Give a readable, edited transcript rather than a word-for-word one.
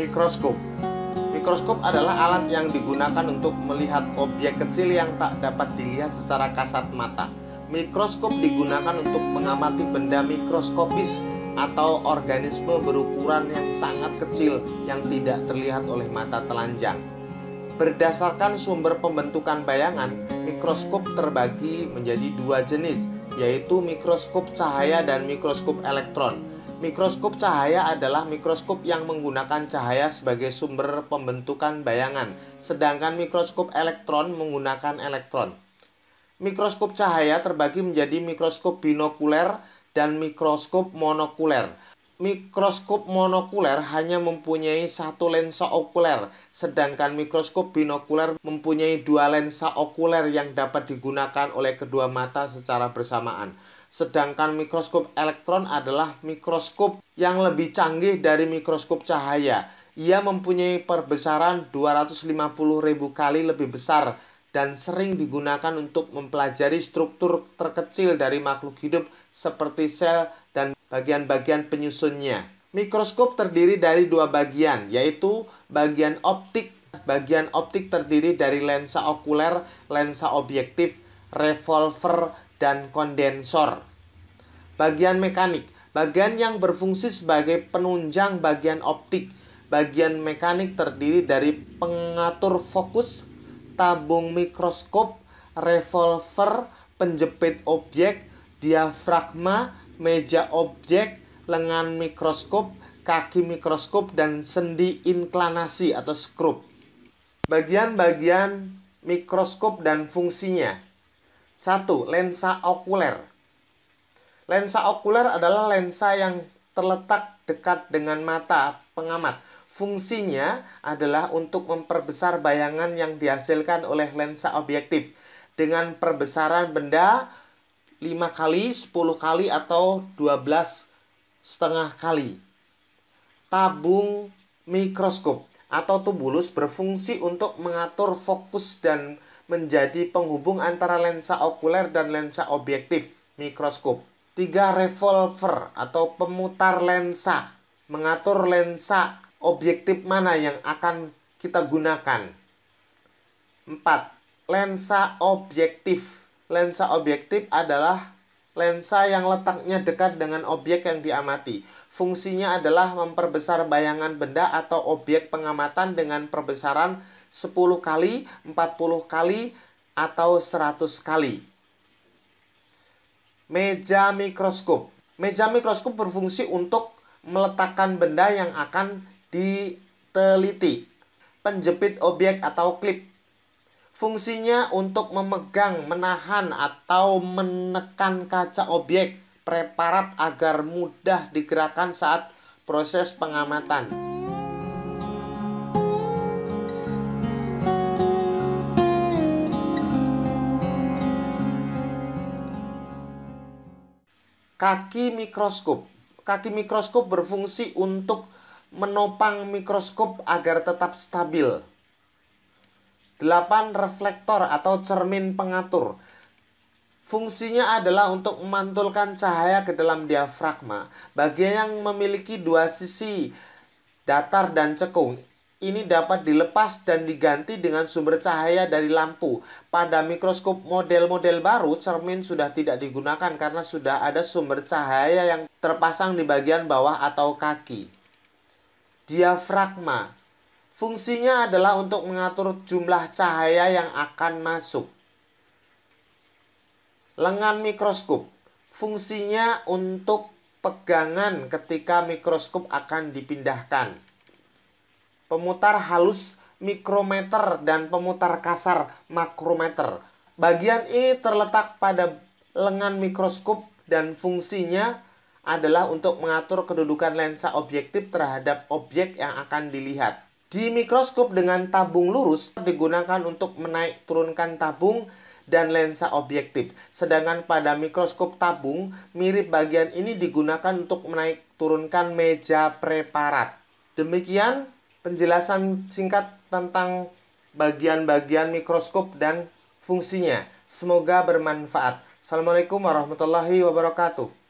Mikroskop. Mikroskop adalah alat yang digunakan untuk melihat objek kecil yang tak dapat dilihat secara kasat mata. Mikroskop digunakan untuk mengamati benda mikroskopis atau organisme berukuran yang sangat kecil yang tidak terlihat oleh mata telanjang. Berdasarkan sumber pembentukan bayangan, mikroskop terbagi menjadi dua jenis, yaitu mikroskop cahaya dan mikroskop elektron. Mikroskop cahaya adalah mikroskop yang menggunakan cahaya sebagai sumber pembentukan bayangan, sedangkan mikroskop elektron menggunakan elektron. Mikroskop cahaya terbagi menjadi mikroskop binokuler dan mikroskop monokuler. Mikroskop monokuler hanya mempunyai satu lensa okuler, sedangkan mikroskop binokuler mempunyai dua lensa okuler yang dapat digunakan oleh kedua mata secara bersamaan. Sedangkan mikroskop elektron adalah mikroskop yang lebih canggih dari mikroskop cahaya. Ia mempunyai perbesaran 250.000 kali lebih besar dan sering digunakan untuk mempelajari struktur terkecil dari makhluk hidup seperti sel dan bagian-bagian penyusunnya. Mikroskop terdiri dari dua bagian, yaitu bagian optik. Bagian optik terdiri dari lensa okuler, lensa objektif, revolver, dan kondensor. Bagian mekanik, bagian yang berfungsi sebagai penunjang bagian optik. Bagian mekanik terdiri dari pengatur fokus, tabung mikroskop, revolver, penjepit objek, diafragma, meja objek, lengan mikroskop, kaki mikroskop, dan sendi inklinasi atau skrup. Bagian-bagian mikroskop dan fungsinya. 1. Lensa okuler. Lensa okuler adalah lensa yang terletak dekat dengan mata pengamat. Fungsinya adalah untuk memperbesar bayangan yang dihasilkan oleh lensa objektif dengan perbesaran benda 5 kali, 10 kali, atau 12,5 kali. Tabung mikroskop atau tubulus berfungsi untuk mengatur fokus dan menjadi penghubung antara lensa okuler dan lensa objektif mikroskop. 3. Revolver atau pemutar lensa, mengatur lensa objektif mana yang akan kita gunakan. 4. Lensa objektif. Lensa objektif adalah lensa yang letaknya dekat dengan objek yang diamati. Fungsinya adalah memperbesar bayangan benda atau objek pengamatan dengan perbesaran 10 kali, 40 kali, atau 100 kali. Meja mikroskop. Meja mikroskop berfungsi untuk meletakkan benda yang akan diteliti. Penjepit objek atau klip. Fungsinya untuk memegang, menahan, atau menekan kaca objek preparat agar mudah digerakkan saat proses pengamatan. Kaki mikroskop. Kaki mikroskop berfungsi untuk menopang mikroskop agar tetap stabil. 8. Reflektor atau cermin pengatur. Fungsinya adalah untuk memantulkan cahaya ke dalam diafragma, bagian yang memiliki dua sisi, datar dan cekung. Ini dapat dilepas dan diganti dengan sumber cahaya dari lampu. Pada mikroskop model-model baru, cermin sudah tidak digunakan karena sudah ada sumber cahaya yang terpasang di bagian bawah atau kaki. Diafragma. Fungsinya adalah untuk mengatur jumlah cahaya yang akan masuk. Lengan mikroskop. Fungsinya untuk pegangan ketika mikroskop akan dipindahkan. Pemutar halus mikrometer dan pemutar kasar makrometer. Bagian ini terletak pada lengan mikroskop dan fungsinya adalah untuk mengatur kedudukan lensa objektif terhadap objek yang akan dilihat. Di mikroskop dengan tabung lurus digunakan untuk menaik turunkan tabung dan lensa objektif. Sedangkan pada mikroskop tabung, mirip bagian ini digunakan untuk menaik turunkan meja preparat. Demikian penjelasan singkat tentang bagian-bagian mikroskop dan fungsinya. Semoga bermanfaat. Assalamualaikum warahmatullahi wabarakatuh.